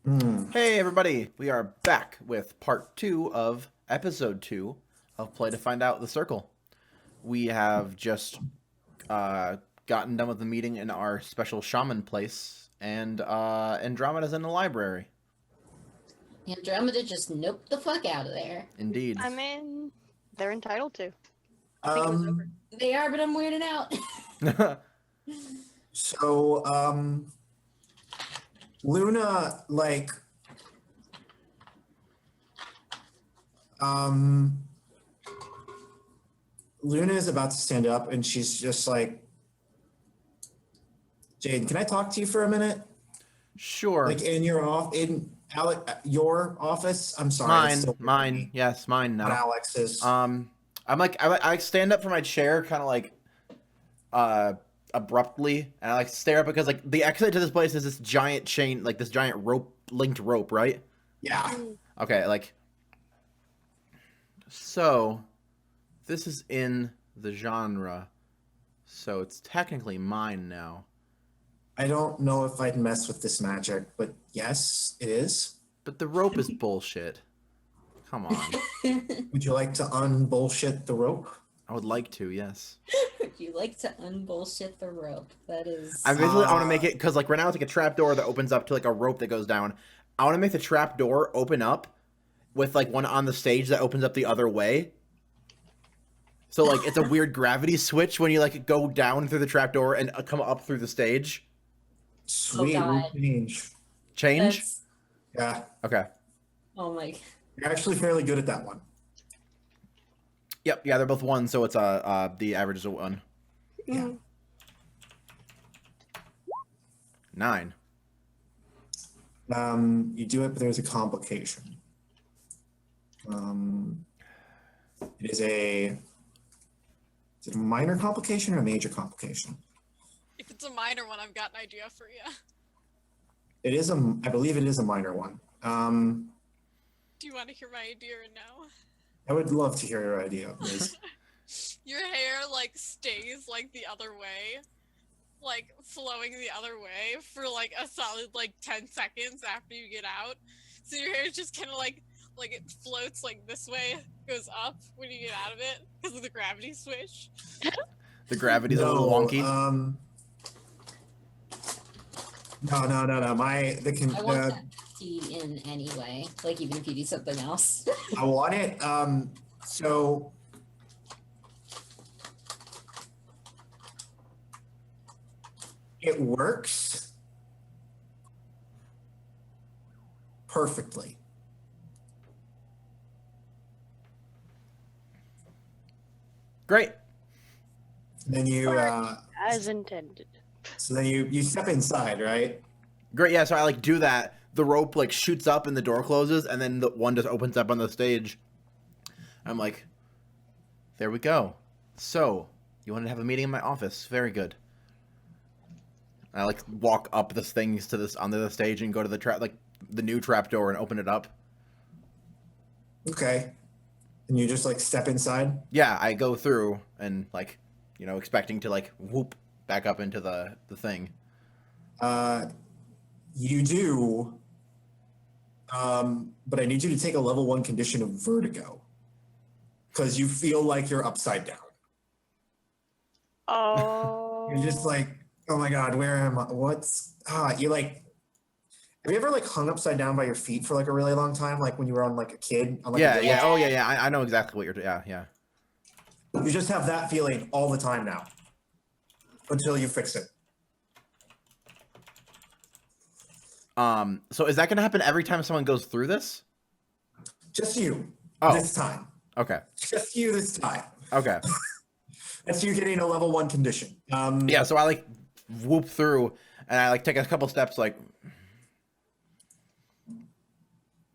Hey everybody, we are back with part 2 of episode 2 of Play to Find Out the Circle. We have just gotten done with the meeting in our special shaman place, and Andromeda's in the library. Andromeda just noped the fuck out of there. Indeed. I mean, they're entitled to. I think it was over. They are, but I'm weirded out. So, Luna, Luna is about to stand up and she's just like, Jade, can I talk to you for a minute? Sure. Like in your your office? I'm sorry. Mine. Yes, mine now. Not Alex's. I stand up from my chair kind of like abruptly, and I like stare up because like the exit to this place is this giant chain, like this giant linked rope, right? Yeah. Okay, like, so this is in the genre, so it's technically mine now. I don't know if I'd mess with this magic, but yes, it is. But the rope is bullshit. Come on. Would you like to unbullshit the rope? I would like to, yes. Would you like to unbullshit the rope? That is. I basically I want to make it, because like right now it's like a trap door that opens up to like a rope that goes down. I want to make the trap door open up with like one on the stage that opens up the other way. So like it's a weird gravity switch when you like go down through the trap door and come up through the stage. Sweet. God. Change. Change? That's... Yeah. Okay. Oh my. You're actually fairly good at that one. Yep, yeah, they're both 1, so it's the average is a 1. Yeah. 9. You do it, but there's a complication. Is it a minor complication or a major complication? If it's a minor one, I've got an idea for you. It is I believe it is a minor one. Do you want to hear my idea or no? I would love to hear your idea, please. Your hair, like, stays, like, the other way. Like, flowing the other way for, like, a solid, like, 10 seconds after you get out. So your hair is just kind of, like it floats, like, this way, goes up when you get out of it, because of the gravity switch. The gravity's a little wonky. No. I want that tea in anyway. Like, even if you do something else. I want it. So it works perfectly. Great. Then you As intended. so then you step inside, right? Great, yeah, so I like do that. The rope like shoots up and the door closes, and then the one just opens up on the stage. I'm like, there we go. So, you wanted to have a meeting in my office. Very good. I like walk up the things to this onto the stage and go to the new trap door and open it up. Okay. And you just like step inside? Yeah, I go through and like, you know, expecting to like whoop back up into the thing. You do. But I need you to take a level 1 condition of vertigo. Because you feel like you're upside down. Oh. You're just like, oh my god, where am I? You like, have you ever like hung upside down by your feet for like a really long time? Like when you were on like a kid? On, like, Yeah. Oh, yeah. I know exactly what you're. Yeah. You just have that feeling all the time now. Until you fix it. So is that going to happen every time someone goes through this? Just you. Oh. This time. Okay. Just you this time. Okay. That's you getting a level 1 condition. Yeah, so I like whoop through and I like take a couple steps like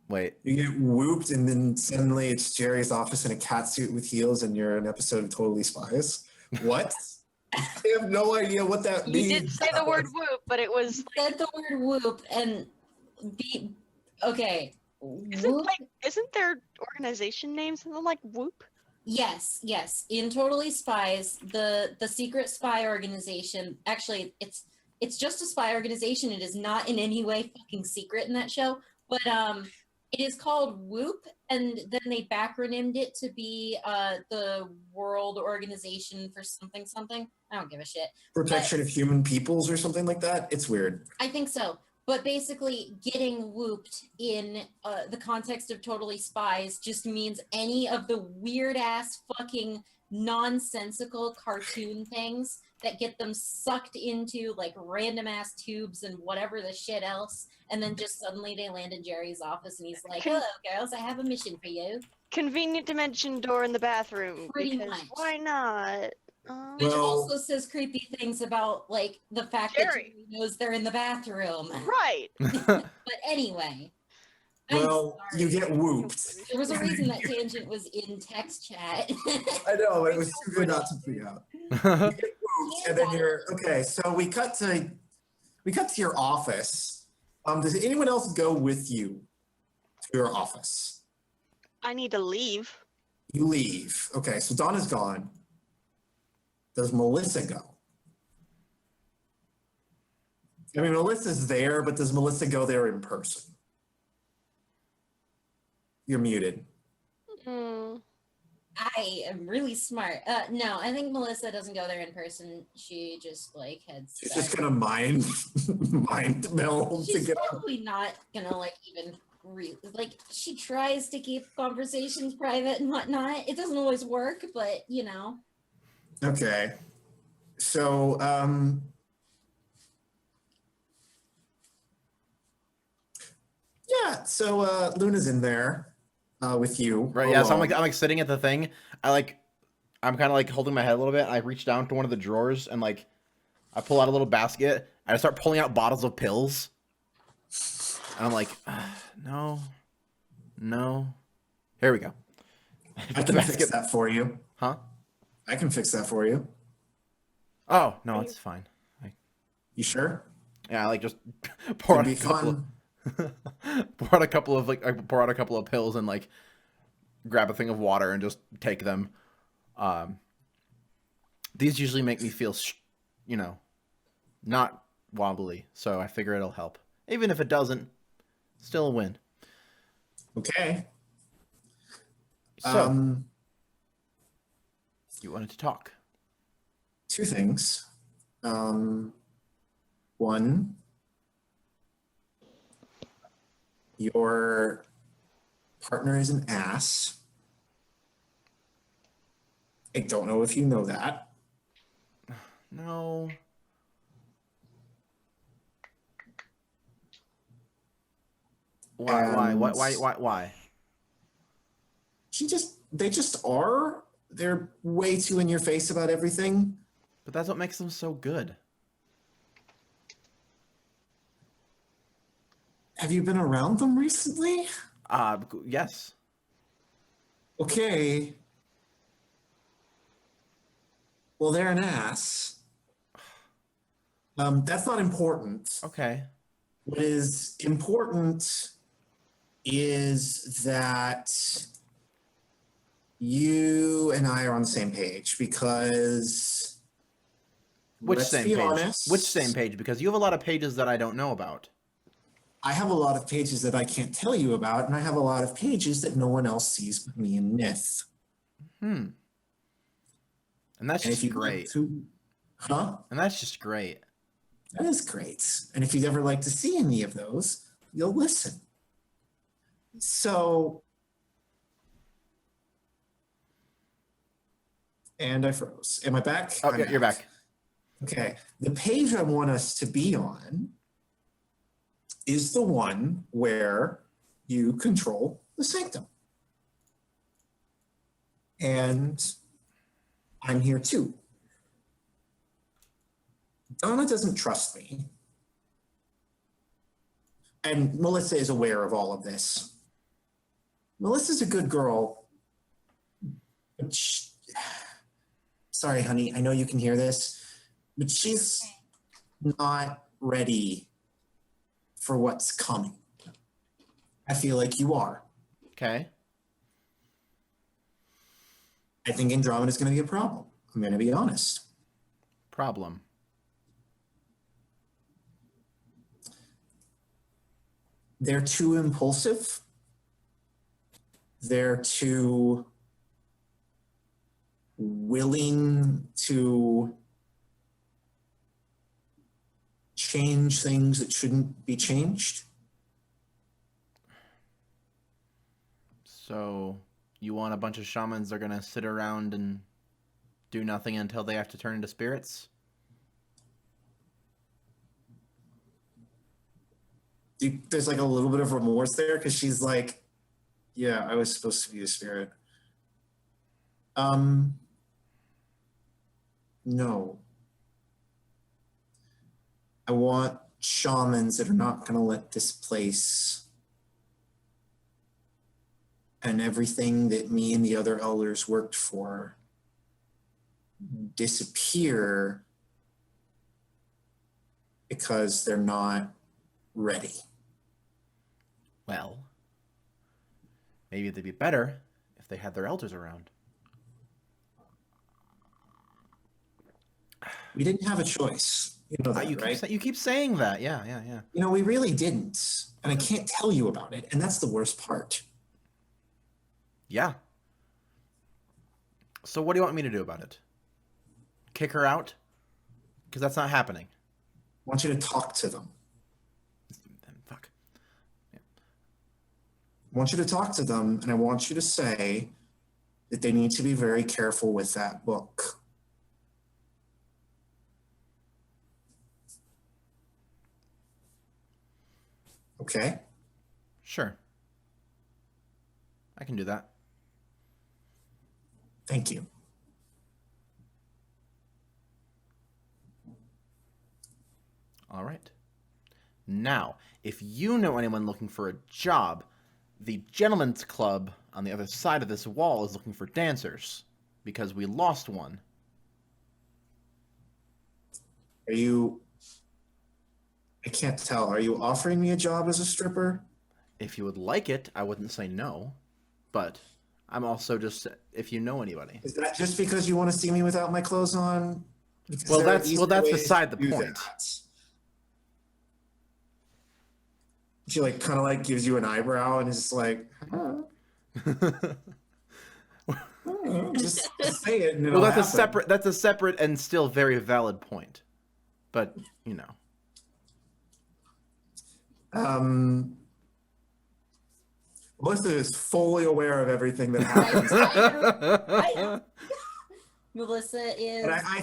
wait. You get whooped and then suddenly it's Jerry's office in a catsuit with heels and you're in an episode of Totally Spies. What? I have no idea what that means. You did say the word whoop, but it was Said the word whoop and be okay. Isn't their organization name something like Whoop? Yes. In Totally Spies, the secret spy organization, actually it's It's just a spy organization. It is not in any way fucking secret in that show. But it is called WHOOP, and then they backronymed it to be the World Organization for something something. I don't give a shit. Protection of Human Peoples or something like that. It's weird. I think so. But basically, getting whooped in the context of Totally Spies just means any of the weird-ass fucking nonsensical cartoon things that get them sucked into like random-ass tubes and whatever the shit else, and then just suddenly they land in Jerry's office and he's like, hello, girls, I have a mission for you. Convenient dimension door in the bathroom. Pretty because much. Why not? Which Well- also says creepy things about like the fact that Jerry. Jerry knows they're in the bathroom. Right. But anyway. I'm Well, sorry. you get whooped. There was a reason that tangent was in text chat. I know, it was too good not to figure out. You get whooped, and then you're okay. So we cut to your office. Does anyone else go with you to your office? I need to leave. You leave. Okay, so Donna's gone. Does Melissa go? I mean, Melissa's there, but does Melissa go there in person? You're muted. Hmm. I am really smart. No, I think Melissa doesn't go there in person. She just like heads. She's back. just gonna mind meld to She's get. probably not gonna like even like she tries to keep conversations private and whatnot. It doesn't always work, but you know. Okay. So, yeah, so Luna's in there with you. Right, yeah, so I'm alone. like sitting at the thing. I'm kind of like holding my head a little bit. I reach down to one of the drawers and like I pull out a little basket and I start pulling out bottles of pills. And I'm like, no. Here we go. I can fix that for you. Huh? I can fix that for you. Oh, no, it's fine. You sure? Yeah, I like just pour It'd out be a couple fun. pour out a couple of like I pour out a couple of pills and like grab a thing of water and just take them. These usually make me feel not wobbly, so I figure it'll help. Even if it doesn't, still a win. Okay. So you wanted to talk. Two things. One, your partner is an ass. I don't know if you know that. No. Why? They just are. They're way too in your face about everything. But that's what makes them so good. Have you been around them recently? Yes. Okay. Well, they're an ass. That's not important. Okay. What is important is that you and I are on the same page because Which let's same be page? honest, Which same page? Because you have a lot of pages that I don't know about. I have a lot of pages that I can't tell you about, and I have a lot of pages that no one else sees but me and Nith. And that's And if just you'd like great. to, huh? And that's just great. That is great. And if you'd ever like to see any of those, you'll listen. So, and I froze. Am I back? Oh, I'm yeah, you're back. Okay. The page I want us to be on is the one where you control the sanctum. And I'm here too. Donna doesn't trust me. And Melissa is aware of all of this. Melissa's a good girl. But sorry, honey, I know you can hear this, but she's not ready for what's coming. I feel like you are. Okay. I think Andromeda is going to be a problem. I'm going to be honest. Problem. they're too impulsive. They're too willing to change things that shouldn't be changed. So you want a bunch of shamans that are going to sit around and do nothing until they have to turn into spirits? There's like a little bit of remorse there because she's like, yeah, I was supposed to be a spirit. No. I want shamans that are not going to let this place and everything that me and the other elders worked for disappear because they're not ready. Well, maybe they'd be better if they had their elders around. We didn't have a choice. You know that, right? You keep saying that. Yeah. You know, we really didn't. And I can't tell you about it. And that's the worst part. Yeah. So what do you want me to do about it? Kick her out? Because that's not happening. I want you to talk to them. Fuck. Yeah. I want you to talk to them, and I want you to say that they need to be very careful with that book. Okay? Sure. I can do that. Thank you. All right. Now, if you know anyone looking for a job, the Gentlemen's Club on the other side of this wall is looking for dancers because we lost one. Are you... I can't tell. Are you offering me a job as a stripper? If you would like it, I wouldn't say no. But I'm also just, if you know anybody. Is that just because you want to see me without my clothes on? Because Well, there are that's easy beside ways the to do point. that. She like kind of like gives you an eyebrow and is just like, just say it. And Well, that's a separate and still very valid point. But, you know. Melissa is fully aware of everything that happens. Melissa is. And I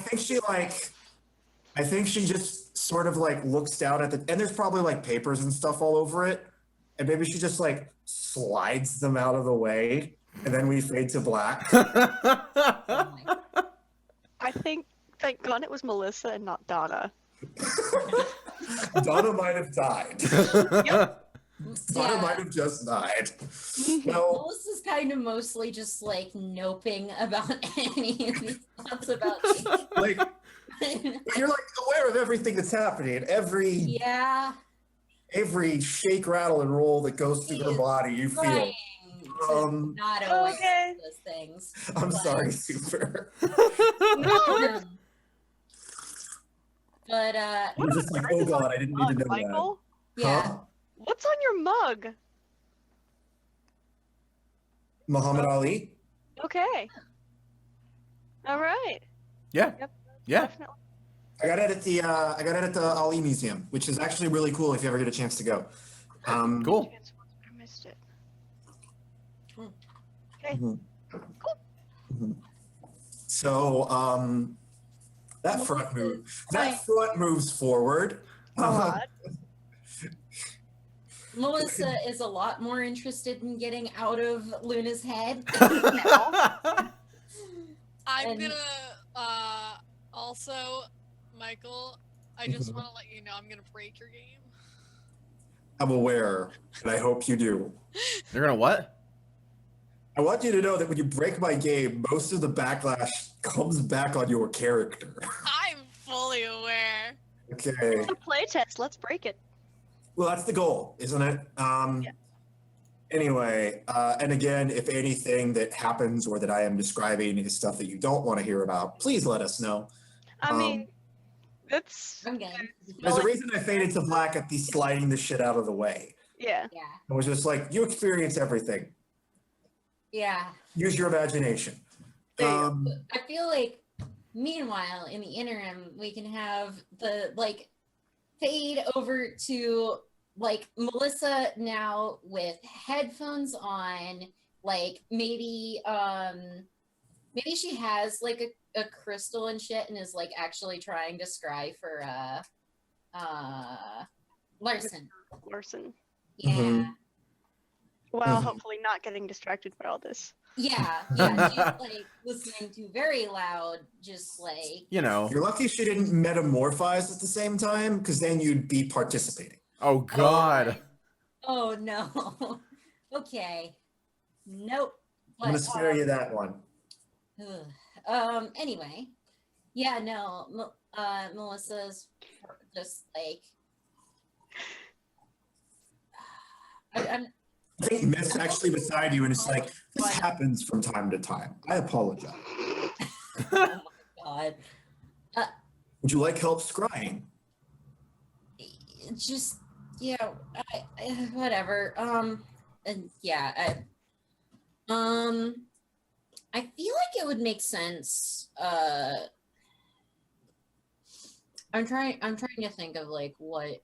think she just sort of like looks down at and there's probably like papers and stuff all over it. And maybe she just like slides them out of the way and then we fade to black. I think, thank God it was Melissa and not Donna. Donna might have died. Yep. Donna might have just died. No. Melissa's kind of mostly just like noping about any of these thoughts about me. Like, you're like aware of everything that's happening. Every shake, rattle, and roll that goes through her body, you feel. Not always Okay. those things. I'm sorry, Super. But You're just like, oh God, I didn't need to know Michael? that. yeah. Huh? What's on your mug? Muhammad Ali? Okay. All right. Yeah. Yep. Yeah. Definitely. I got it at the Ali Museum, which is actually really cool if you ever get a chance to go. Cool. I missed it. Okay. Mhm. So that front moves forward. God. Melissa is a lot more interested in getting out of Luna's head. I'm gonna also, Michael, I just want to let you know I'm gonna break your game. I'm aware, and I hope you do. You're gonna what? I want you to know that when you break my game, most of the backlash comes back on your character. I'm fully aware. Okay. It's a playtest. Let's break it. Well, that's the goal, isn't it? Anyway, and again, if anything that happens or that I am describing is stuff that you don't want to hear about, please let us know. I mean, it's I'm game. There's a reason I faded to black at the sliding the shit out of the way. Yeah. Yeah. It was just like, you experience everything. Yeah. Use your imagination. There you go. I feel like, meanwhile, in the interim, we can have the like fade over to like Melissa now with headphones on, like maybe she has like a crystal and shit and is like actually trying to scry for Larson. Larson. Yeah. Mhm. While Mhm. hopefully not getting distracted by all this. Yeah, she's like listening to very loud, just like You know. You're lucky she didn't metamorphize at the same time, because then you'd be participating. Oh God. oh no. Okay. Nope. I'm gonna But, spare you that one. anyway. Yeah, no, Melissa's just like I'm I think Miss actually beside you, and it's like, this happens from time to time. I apologize. oh my god. Would you like help scrying? Just whatever. And yeah, I feel like it would make sense. I'm trying to think of like what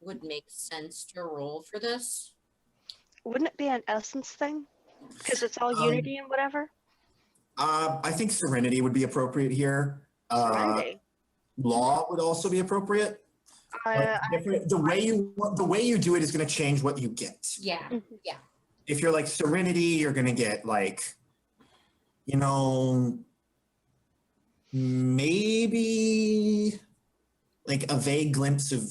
would make sense to roll for this. Wouldn't it be an essence thing? Because it's all unity and whatever. I think Serenity would be appropriate here. Serenity. Law would also be appropriate. Like, the way you do it is going to change what you get. Yeah, yeah. If you're like Serenity, you're going to get like, you know, maybe like a vague glimpse of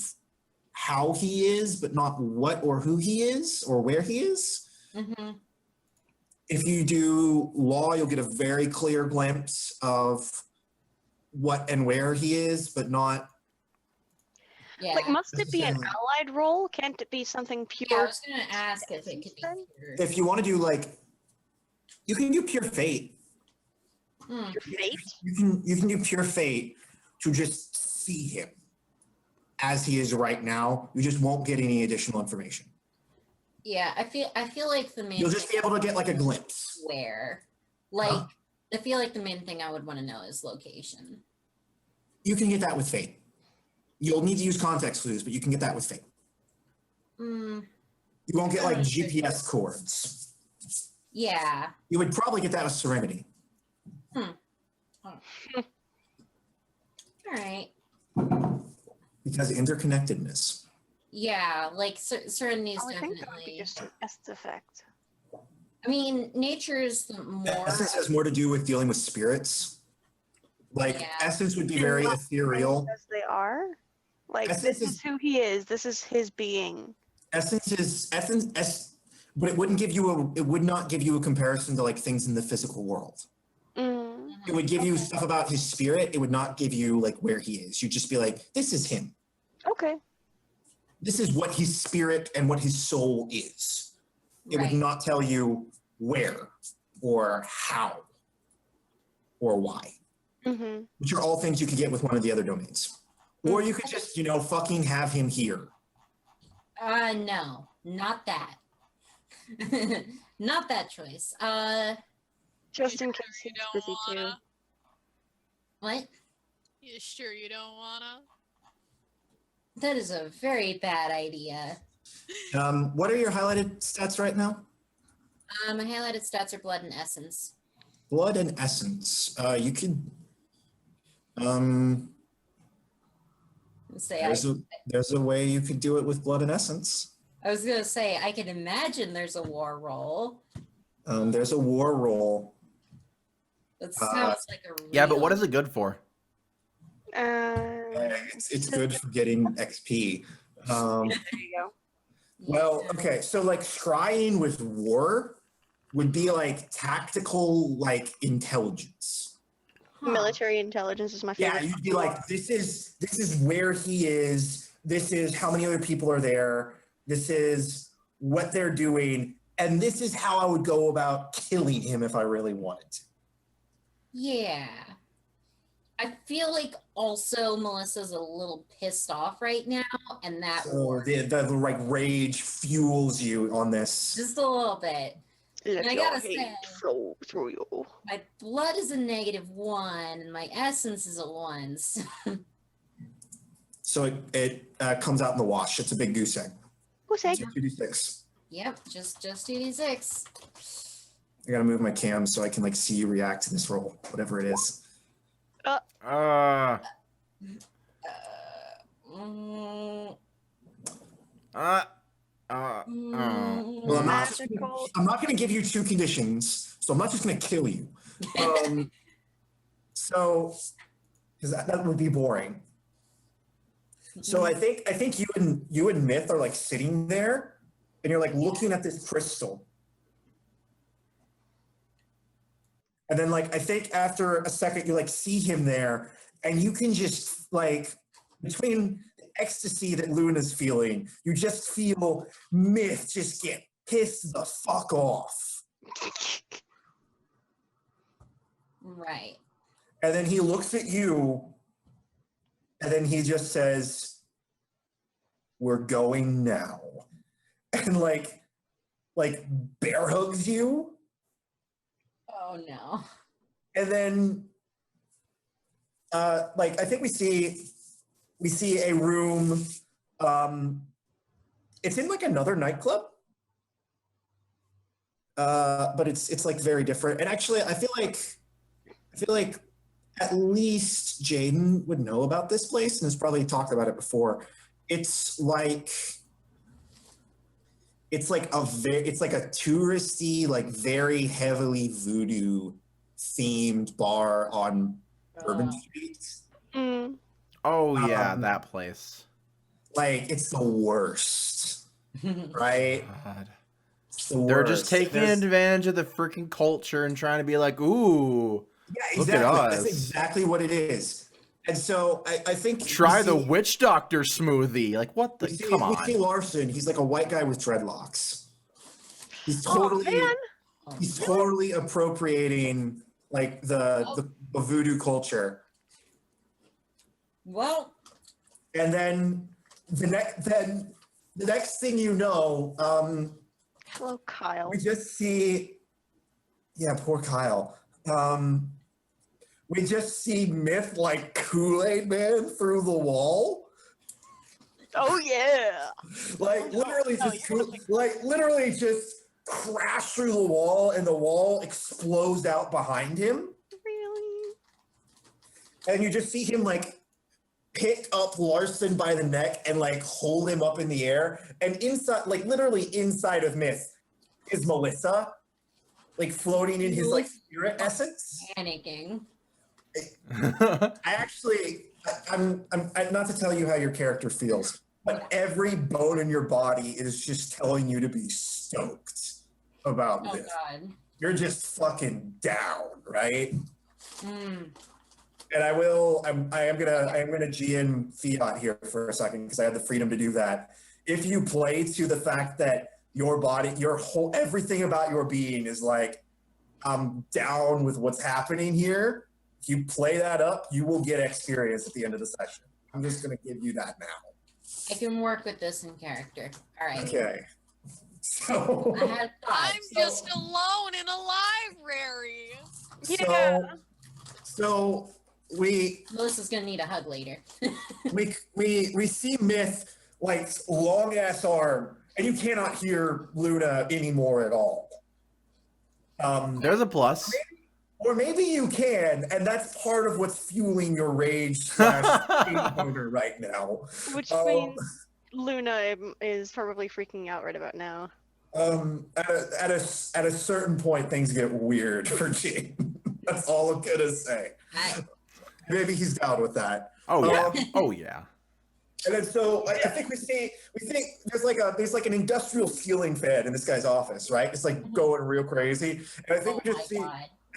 how he is, but not what or who he is or where he is. Mm-hmm. If you do Law, you'll get a very clear glimpse of what and where he is, but not. Yeah. Like, must it be an allied role? Can't it be something pure? Yeah, I was gonna ask if it could be pure. If you want to do like, you can do Pure Fate. Hmm. Pure fate? You can do Pure Fate to just see him as he is right now. You just won't get any additional information. Yeah, I feel like the main You'll just be able to get like a glimpse. where, like, I feel like the main thing I would want to know is location. You can get that with Fate. You'll need to use context clues, but you can get that with Fate. Hmm. You won't get like GPS coords. Yeah. You would probably get that with Serenity. All right. Because interconnectedness. Yeah, like Serenity's I would think that would be definitely. just an essence effect. I mean, nature is the more. Essence has more to do with dealing with spirits. Like, Yeah. Essence would be very ethereal. As they are. Like, Essence this is who he is. This is his being. Essence, but it would not give you a comparison to like things in the physical world. Mm. It would give you stuff about his spirit. It would not give you like where he is. You'd just be like, this is him. Okay. This is what his spirit and what his soul is. It Right. would not tell you where or how or why, Mm-hmm. which are all things you could get with one of the other domains. Or you could just, fucking have him here. No, not that. Not that choice. Just in You case sure you he's don't busy too. wanna? What? You sure you don't wanna? That is a very bad idea. What are your highlighted stats right now? My highlighted stats are blood and essence. Blood and essence. You could. Say There's a way you could do it with blood and essence. I was gonna say I can imagine there's a war roll. There's a war roll. That sounds like a Yeah, but what real- is it good for? It's good for getting XP. There you go. Well, Yeah. okay, so like scrying with war would be like tactical, like intelligence. Huh. Military intelligence is my Yeah, favorite. you'd be like, this is where he is. This is how many other people are there. This is what they're doing, and this is how I would go about killing him if I really wanted to. Yeah. I feel like also Melissa's a little pissed off right now, and that So the like rage fuels you on this. just a little bit. Let And I your gotta hate say, flow through you. my blood is a -1, and my essence is a 1. So it comes out in the wash. It's a big goose egg. Who's that? 2d6. Yep, just 2d6. I gotta move my cam so I can like see you react to this roll, whatever it is. Mm, Well, I'm not gonna give you 2 conditions, so I'm not just gonna kill you. So, because that would be boring. So I think you and Myth are like sitting there, and you're like looking at this crystal. And then like I think after a second you like see him there, and you can just like between the ecstasy that Luna's feeling, you just feel Myth just get pissed the fuck off. Right. And then he looks at you, and then he just says, "We're going now," and like bear hugs you. Oh no. And then like I think we see a room. It's in like another nightclub. But it's like very different. And actually I feel like at least Jaden would know about this place and has probably talked about it before. It's like a touristy, like very heavily voodoo themed bar on Urban Street. Mm. Oh yeah, that place. Like it's the worst, right? God. It's the They're worst. just taking advantage of the freaking culture and trying to be like, ooh, Yeah, look exactly. at us. That's exactly what it is. And so I think Try the witch doctor smoothie. Like what the? Come We see on. Larson. He's like a white guy with dreadlocks. He's Oh, totally man. he's totally appropriating like the voodoo culture. Well, And then the next thing you know, Hello, Kyle. we just see, yeah, poor Kyle. We just see Myth like Kool-Aid Man through the wall. Oh yeah. Like literally just crash through the wall, and the wall explodes out behind him. Really? And you just see him like pick up Larson by the neck and like hold him up in the air. And inside, like literally inside of Myth is Melissa, like floating in his like spirit essence. panicking. I'm not to tell you how your character feels, but every bone in your body is just telling you to be stoked about Oh this. god. You're just fucking down, right? Mm. And I am gonna GN Fiat here for a second because I have the freedom to do that. If you play to the fact that your body, everything about your being is like, I'm down with what's happening here. If you play that up, you will get experience at the end of the session. I'm just gonna give you that now. I can work with this in character. All right. Okay. So, I had thoughts. I'm just alone in a library. Yeah. so we Melissa's gonna need a hug later. we see Myth like long ass arm, and you cannot hear Luna anymore at all. There's a plus. Or maybe you can, and that's part of what's fueling your rage / motor right now. Which means Luna is probably freaking out right about now. At a certain point, things get weird for Gene. That's all I'm gonna say. Maybe he's down with that. Oh yeah. Oh yeah. And then so I think we think there's like an industrial ceiling fan in this guy's office, right? It's like going real crazy. And I think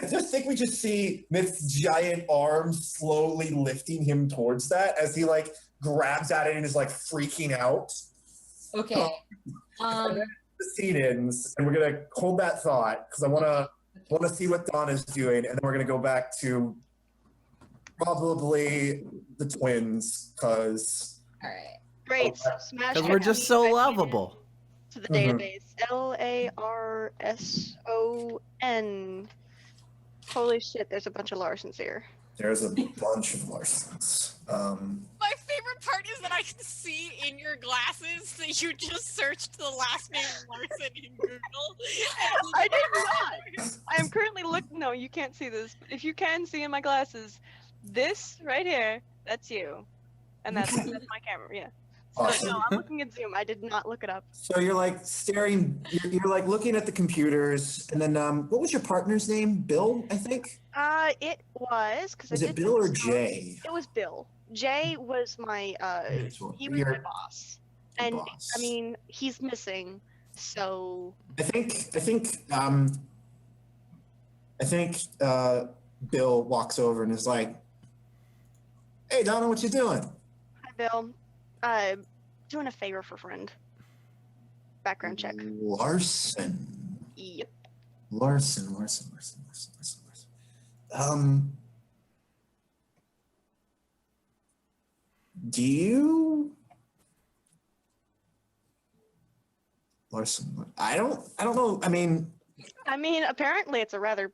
I just think we just see Myth's giant arms slowly lifting him towards that as he like grabs at it and is like freaking out. Okay. And then the scene ends, and we're gonna hold that thought because I wanna see what Donna's doing, and then we're gonna go back to Probably the twins, because All right. Great. So smash Because we're just so lovable. to the Mhm. database. Larson. Holy shit, there's a bunch of Larsons here. there's a bunch of Larsons. My favorite part is that I can see in your glasses that you just searched the last name Larson in Google. I did not. I am currently looking. No, you can't see this. But if you can see in my glasses, this right here, that's you, and that's my camera. Yeah. So Awesome. no, I'm looking at Zoom. I did not look it up. So you're like staring, you're like looking at the computers, and then what was your partner's name? Bill, I think. It was because Was it Bill or Jay? It was Bill. Jay was my he was my boss, and boss. I mean he's missing, so I think Bill walks over and is like, "Hey Donna, what you doing?" hi Bill, doing a favor for friend. Background check. Larson. Yep. Larson. Do you Larson? I don't know. I mean, Apparently it's a rather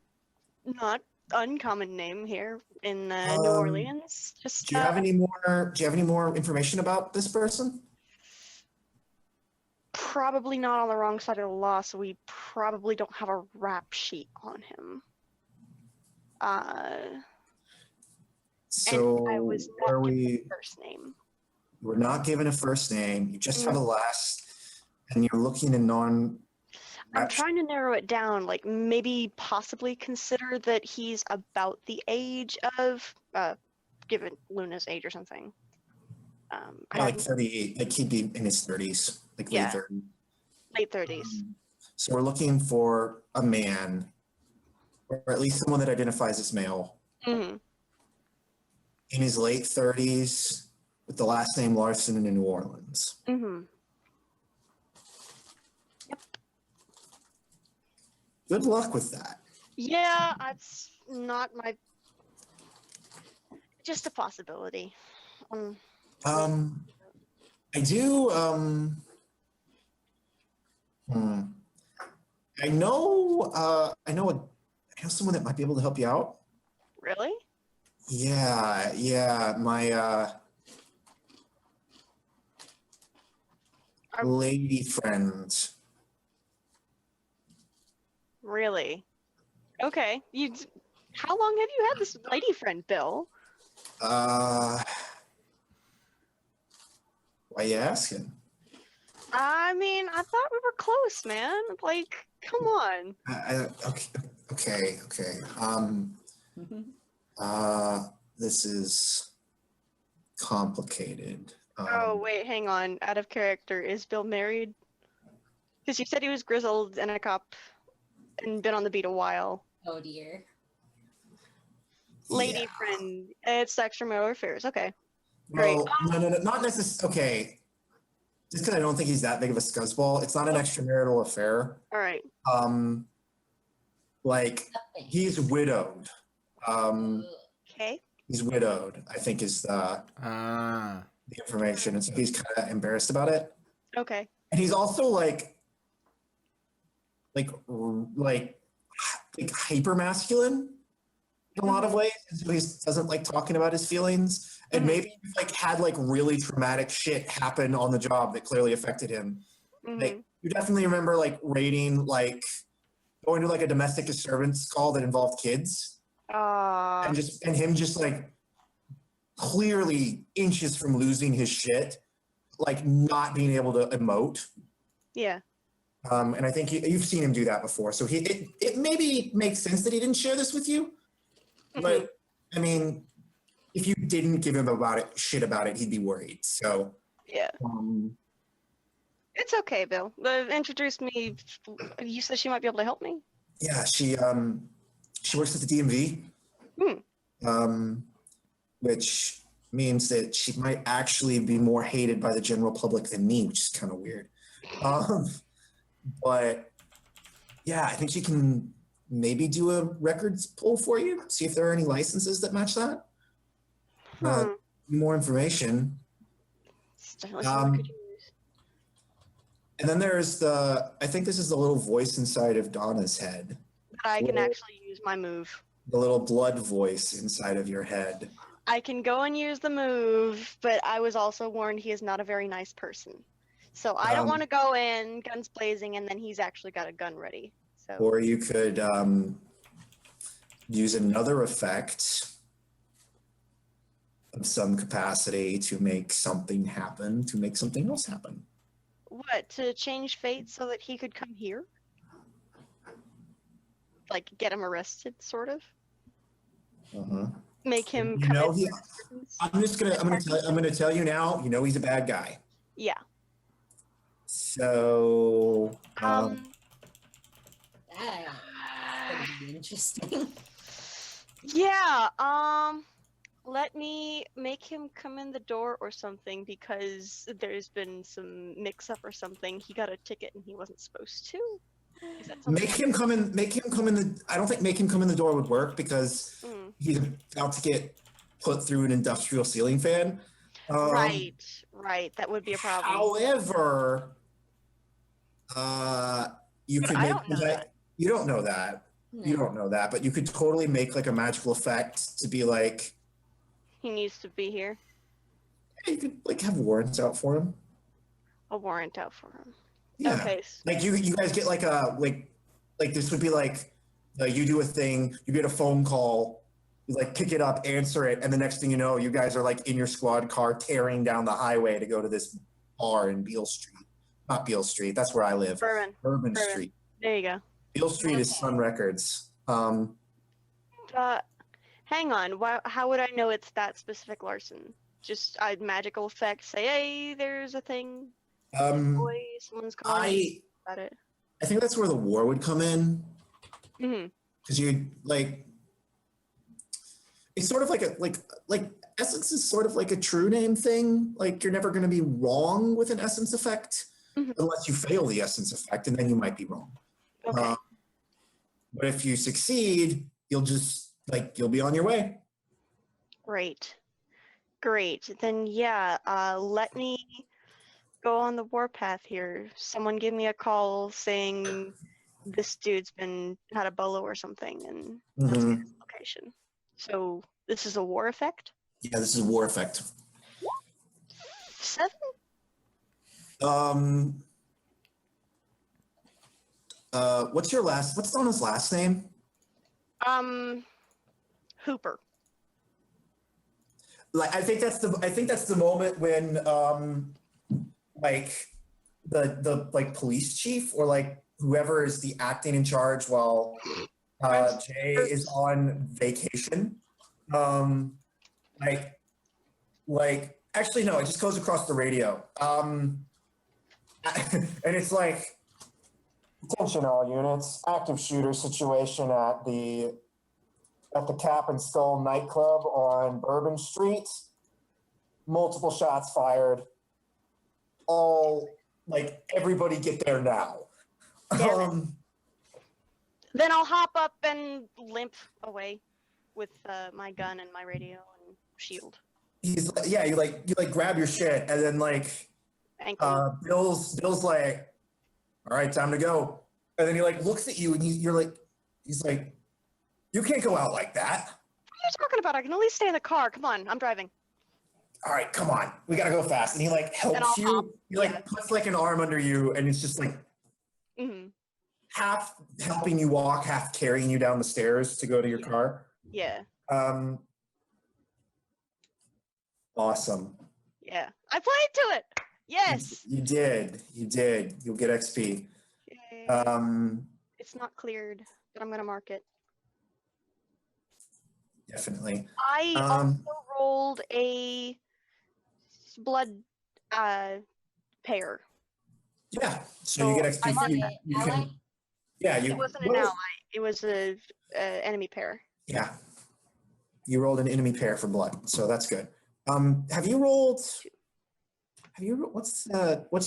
not uncommon name here in New Orleans. Just do you have any more information about this person? probably not on the wrong side of the law, so we probably don't have a rap sheet on him. So I was not are given we? a first name. We're not given a first name. You just have a last, and you're looking in non. I'm trying to narrow it down, like maybe possibly consider that he's about the age of, given Luna's age or something. Like 38, like he'd be in his 30s, like Yeah. late 30s. Late 30s. So we're looking for a man, or at least someone that identifies as male, Hmm. in his late 30s, with the last name Larson in New Orleans. Hmm. Good luck with that. Yeah, that's not my. Just a possibility. I do. I know. I know someone that might be able to help you out. Really? Yeah. My lady friend. Really? Okay. How long have you had this lady friend, Bill? Why you asking? I thought we were close, man. Like, come on. Okay. This is complicated. Oh, wait, hang on. Out of character. Is Bill married? Because you said he was grizzled and a cop and been on the beat a while. Oh dear. Lady Yeah. friend. It's extramarital affairs. Okay. Great. Well, no, not necessarily. Okay. Just because I don't think he's that big of a scuzzball, it's not an extramarital affair. All right. Like Nothing. he's widowed. Okay. He's widowed, I think is the information. And so he's kind of embarrassed about it. Okay. And he's also like hyper masculine in a lot of ways. And so he doesn't like talking about his feelings. And maybe like had like really traumatic shit happen on the job that clearly affected him. Mhm. Like you definitely remember like rating, like going to like a domestic disturbance call that involved kids. And him just like clearly inches from losing his shit, like not being able to emote. Yeah. And I think you've seen him do that before. So it maybe makes sense that he didn't share this with you. But I mean, if you didn't give him shit about it, he'd be worried. So Yeah. It's okay, Bill. Introduce me. You said she might be able to help me. yeah, she works at the DMV. Which means that she might actually be more hated by the general public than me, which is kind of weird. But yeah, I think she can maybe do a records pull for you, see if there are any licenses that match that. more information. Let's see what I could use. And then there's I think this is the little voice inside of Donna's head. I can actually use my move. The little blood voice inside of your head. I can go and use the move, but I was also warned he is not a very nice person. So I don't want to go in guns blazing and then he's actually got a gun ready. So. Or you could use another effect of some capacity to make something happen, to make something else happen. What, to change fate so that he could come here? Like get him arrested, sort of? Uh-huh. Make him You know, I'm gonna tell you now, you know he's a bad guy. Yeah. So That's gonna be interesting. Yeah, let me make him come in the door or something because there's been some mix-up or something. He got a ticket and he wasn't supposed to. Is that something? make him come in the I don't think make him come in the door would work because he's about to get put through an industrial ceiling fan. Right, that would be a problem. However, you But could I make don't know that. you don't know that. You don't know that, but you could totally make like a magical effect to be like He needs to be here. you could like have warrants out for him. A warrant out for him. Yeah. Okay. Like you guys get like a like this would be like you do a thing, you get a phone call, you like pick it up, answer it, and the next thing you know, you guys are like in your squad car tearing down the highway to go to this bar in Beale Street. Not Beale Street, that's where I live. Bourbon Street. There you go. Beale Street is Sun Records. Hang on. How would I know it's that specific Larson? Just a magical effect. Say, hey, there's a thing. Boy, someone's calling about it. I think that's where the war would come in. Because you like, it's sort of like essence is sort of like a true name thing. Like you're never going to be wrong with an essence effect unless you fail the essence effect, and then you might be wrong. Okay. But if you succeed, you'll just you'll be on your way. Great. Then yeah, let me go on the warpath here. Someone give me a call saying this dude's had a bolo or something, and let's get his location. So this is a war effect? Yeah, this is a war effect. 7? What's Donna's last name? Hooper. I think that's the moment when the police chief or like whoever is the acting in charge while Jay is on vacation. Actually no, it just goes across the radio. And it's like, attention all units, active shooter situation at the Cap and Skull nightclub on Bourbon Street. Multiple shots fired. Everybody get there now. Then I'll hop up and limp away with my gun and my radio and shield. You grab your shit and then Bill's like, all right, time to go. And then he looks at you and he's like, you can't go out like that. What are you talking about? I can at least stay in the car. Come on, I'm driving. All right, come on. We gotta go fast. And he helps you. He puts an arm under you and it's just half helping you walk, half carrying you down the stairs to go to your car. Yeah. Awesome. Yeah. I played to it. Yes. You did. You'll get XP. Yay. It's not cleared, but I'm gonna mark it. Definitely. I also rolled a blood pair. Yeah. So you get XP. It wasn't an ally. It was a enemy pair. Yeah. You rolled an enemy pair for blood, so that's good. Have you rolled? What's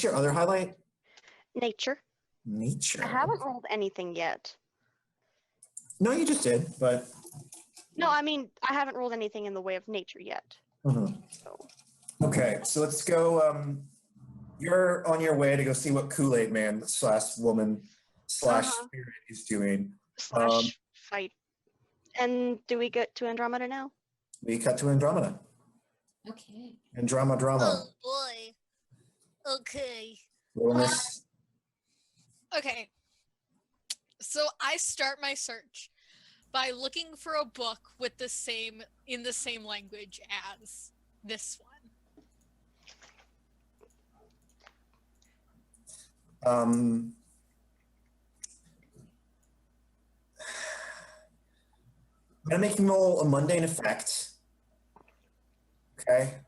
your other highlight? Nature. Nature. I haven't rolled anything yet. No, you just did, but. No, I mean I haven't rolled anything in the way of nature yet. Mhm. So, Okay, so let's go. You're on your way to go see what Kool-Aid Man / woman / spirit is doing. slash fight. And do we get to Andromeda now? We cut to Andromeda. Okay. Drama. Oh boy. Okay. Wilderness. Okay. So I start my search by looking for a book with the same language as this one. I'm gonna make you roll a mundane effect. Okay.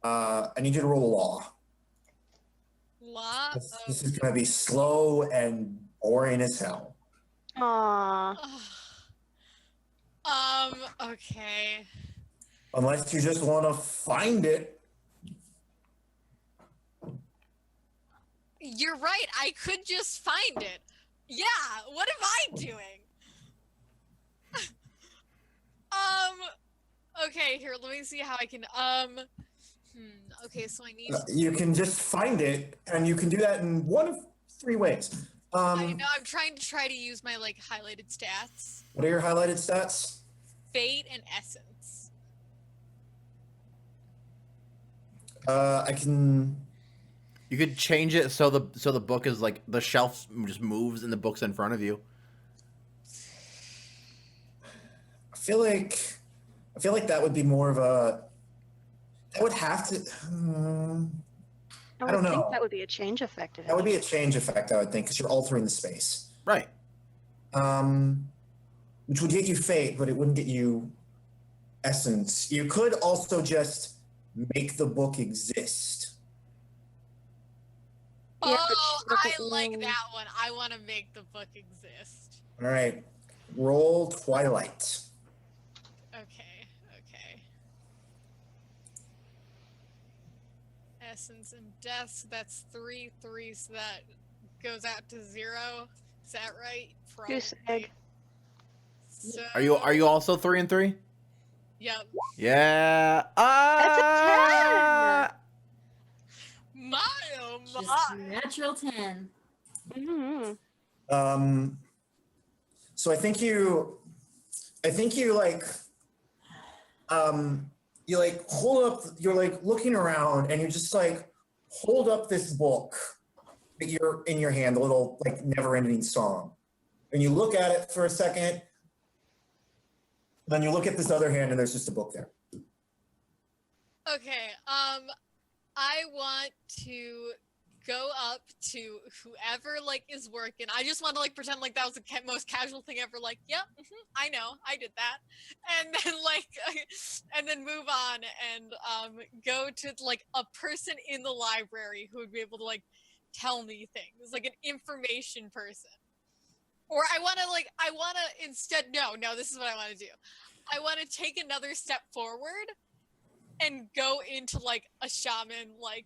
I need you to roll a law. Law This is gonna be slow and boring as hell. Aww. Okay. Unless you just want to find it. You're right. I could just find it. Yeah. What am I doing? Okay. Here, let me see how I can. Okay. So I need. You can just find it, and you can do that in one of 3 ways. I know. I'm trying to use my like highlighted stats. What are your highlighted stats? Fate and essence. I can. You could change it so the book is like the shelf just moves and the book's in front of you. I feel like that would be more of a. That would have to. I don't would think know. that would be a change effect. That would be a change effect, I would think, because you're altering the space. Right. Which would get you fate, but it wouldn't get you essence. You could also just make the book exist. Yeah, but Oh, she I doesn't like know. that one. I want to make the book exist. All right. Roll Twilight. Okay. Essence and death. So that's 3 3s. So that goes out to 0. Is that right? Goose egg. So, Are you also 3 and 3? Yep. Yeah. That's a 10! My oh Just my. natural 10. Mm-hmm. So I think you like you like hold up, you're like looking around and you just like hold up this book that you're in your hand, the little like never ending song. And you look at it for a second, then you look at this other hand and there's just a book there. Okay. I want to go up to whoever like is working. I just want to like pretend like that was the most casual thing ever. Like, yep, I know, I did that, and then like, and then move on and go to like a person in the library who would be able to like tell me things, like an information person. Or I want to instead. No, this is what I want to do. I want to take another step forward and go into like a shaman like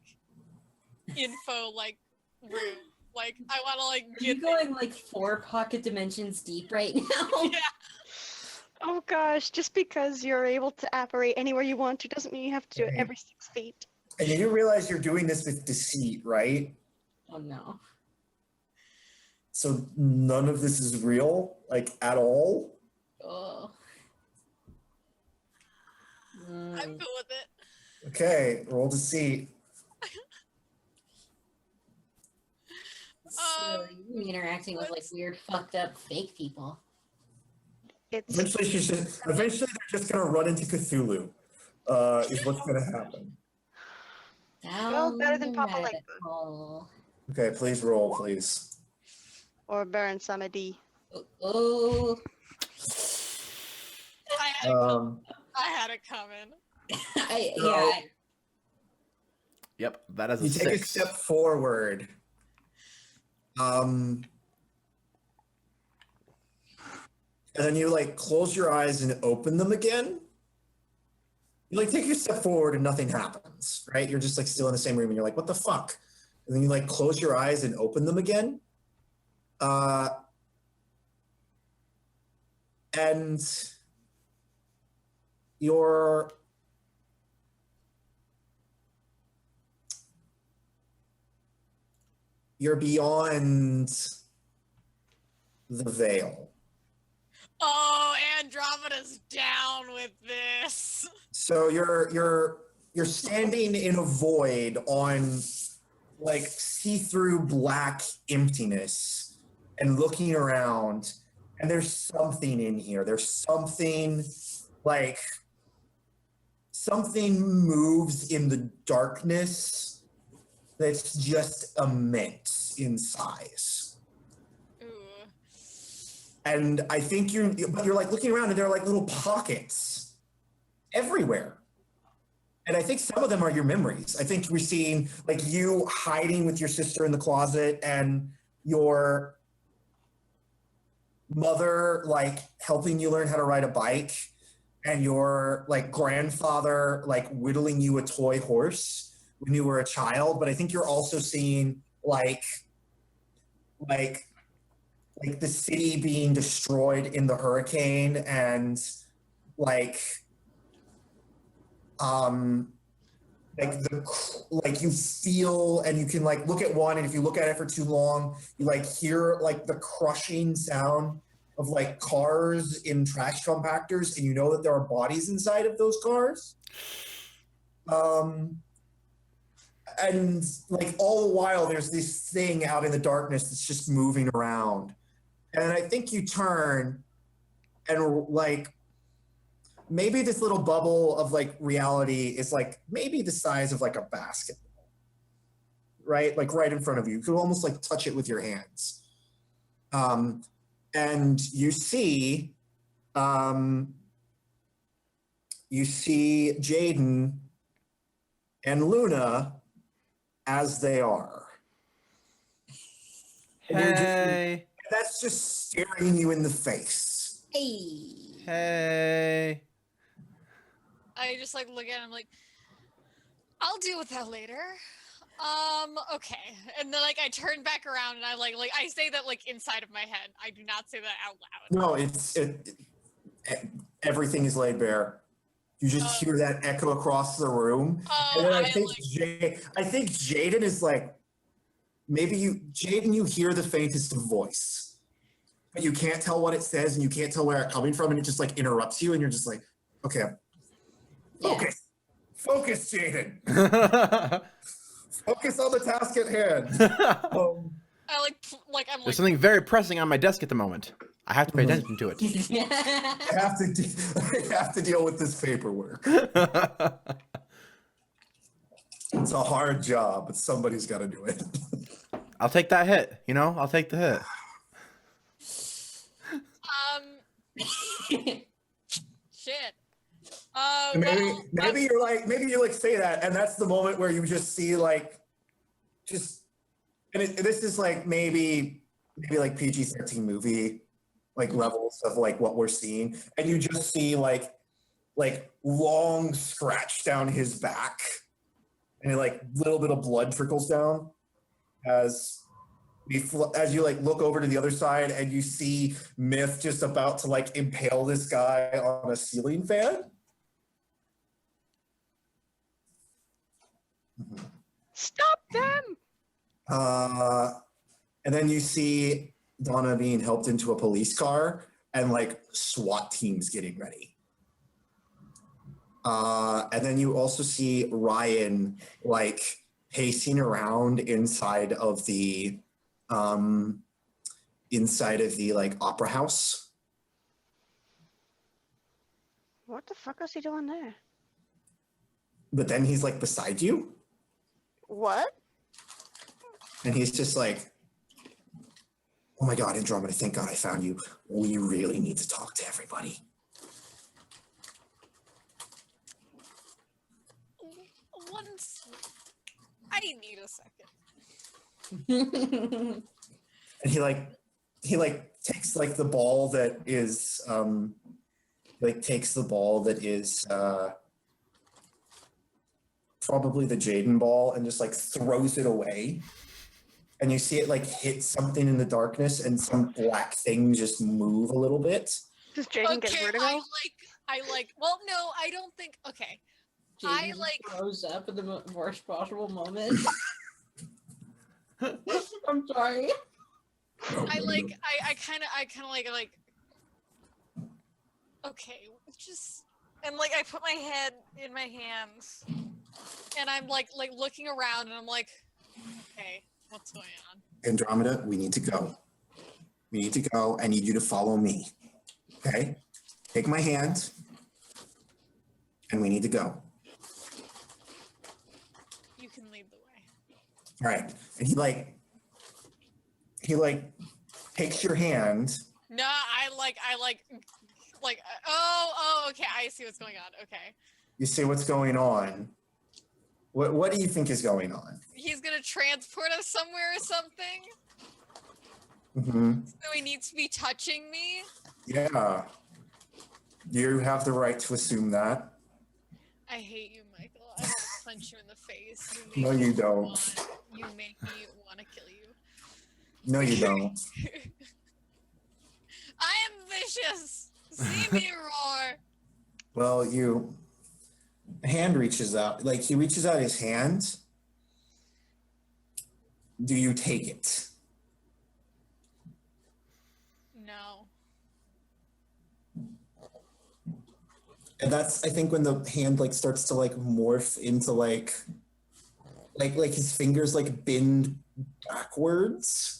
info like room. Like I want to like Are you going like 4 pocket dimensions deep right now? Yeah. Oh gosh, just because you're able to apparate anywhere you want to doesn't mean you have to do it every 6 feet. And you do realize you're doing this with deceit, right? Oh no. So none of this is real, like at all. Oh. I'm cool with it. Okay, roll deceit. So you interacting with like weird, fucked up, fake people. It's Eventually they're just gonna run into Cthulhu. Is what's gonna happen. Well, better than Down the Papa rabbit Legba. hole. Okay, please roll, please. or Baron Samedi. Oh. I had it coming. Yeah. Yep, that is a You 6. take a step forward. And then you like close your eyes and open them again. You like take a step forward and nothing happens, right? You're just like still in the same room and you're like, what the fuck? And then you like close your eyes and open them again. And you're beyond the veil. Oh, Andromeda's down with this. So you're standing in a void on like see-through black emptiness and looking around, and there's something in here. There's something like something moves in the darkness that's just immense in size. Ooh. And I think you're like looking around and there are like little pockets everywhere. And I think some of them are your memories. I think we're seeing like you hiding with your sister in the closet and your mother like helping you learn how to ride a bike and your like grandfather like whittling you a toy horse when you were a child. But I think you're also seeing like the city being destroyed in the hurricane and like you feel and you can like look at one, and if you look at it for too long, you like hear like the crushing sound of like cars in trash compactors, and you know that there are bodies inside of those cars. And like all the while there's this thing out in the darkness that's just moving around. And I think you turn and like maybe this little bubble of like reality is like maybe the size of like a basketball, right? Like right in front of you. You could almost like touch it with your hands. And you see Jaden and Luna as they are. Hey. That's just staring you in the face. Hey. Hey. I just like look at him like, I'll deal with that later. Okay. And then like I turn back around and I like I say that like inside of my head. I do not say that out loud. No, everything is laid bare. You just hear that echo across the room. And then I think Jaden is like, Jaden, you hear the faintest of voice, but you can't tell what it says and you can't tell where it's coming from, and it just like interrupts you, and you're just like, okay, focus, Jaden. Focus on the task at hand. I I'm There's like something very pressing on my desk at the moment. I have to pay attention to it. I have to deal with this paperwork. It's a hard job, but somebody's got to do it. I'll take that hit, you know? I'll take the hit. shit. Maybe you say that, and that's the moment where you just see this is like maybe like PG-13 movie like levels of like what we're seeing, and you just see like long scratch down his back, and like little bit of blood trickles down as you like look over to the other side, and you see Myth just about to like impale this guy on a ceiling fan. Stop them! And then you see Donna being helped into a police car and like SWAT teams getting ready. And then you also see Ryan like pacing around inside of the like opera house. What the fuck was he doing there? But then he's like beside you. What? And he's just like, oh my God, Andromeda, thank God I found you. We really need to talk to everybody. I need a second. And he takes like the ball that is probably the Jaden ball, and just like throws it away. And you see it like hit something in the darkness, and some black thing just move a little bit. Does Jaden get vertigo? Well, no, I don't think. Okay, Jaden throws up at the worst possible moment. I'm sorry. I kind of like okay, just and like I put my head in my hands and I'm like looking around and I'm like, okay, what's going on? Andromeda, we need to go. We need to go. I need you to follow me. Okay? Take my hand, and we need to go. You can lead the way. All right. And he takes your hand. No, I like oh okay, I see what's going on. Okay. You say, what's going on? What do you think is going on? He's gonna transport us somewhere or something. Mm-hmm. So he needs to be touching me. Yeah. You have the right to assume that. I hate you, Michael. I want to punch you in the face. No, you don't. You make me want to kill you. No, you don't. I am vicious. See me roar. Well, hand reaches out. Like, he reaches out his hand. Do you take it? No. And that's, I think, when the hand starts to morph into like his fingers bend backwards.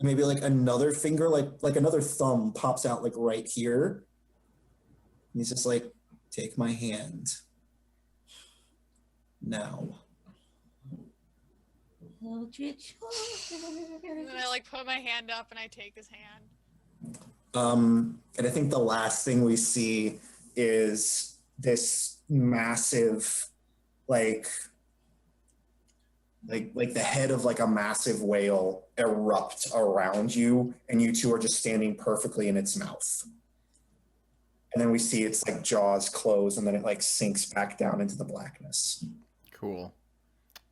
Maybe another finger, like another thumb pops out right here. And he's just like, take my hand. Now. Eldritch And then I put my hand up and I take his hand. And I think the last thing we see is this massive, like the head of a massive whale erupt around you, and you two are just standing perfectly in its mouth. And then we see its jaws close, and then it sinks back down into the blackness. Cool.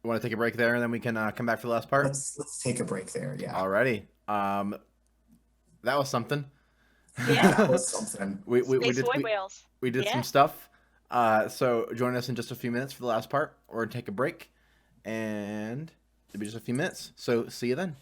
You want to take a break there, and then we can come back for the last part? Let's take a break there, yeah. Alrighty. That was something. Yeah. That was something. we Space did boy whales. we did Yeah. some stuff. So join us in just a few minutes for the last part, or take a break, and it'll be just a few minutes. So see you then.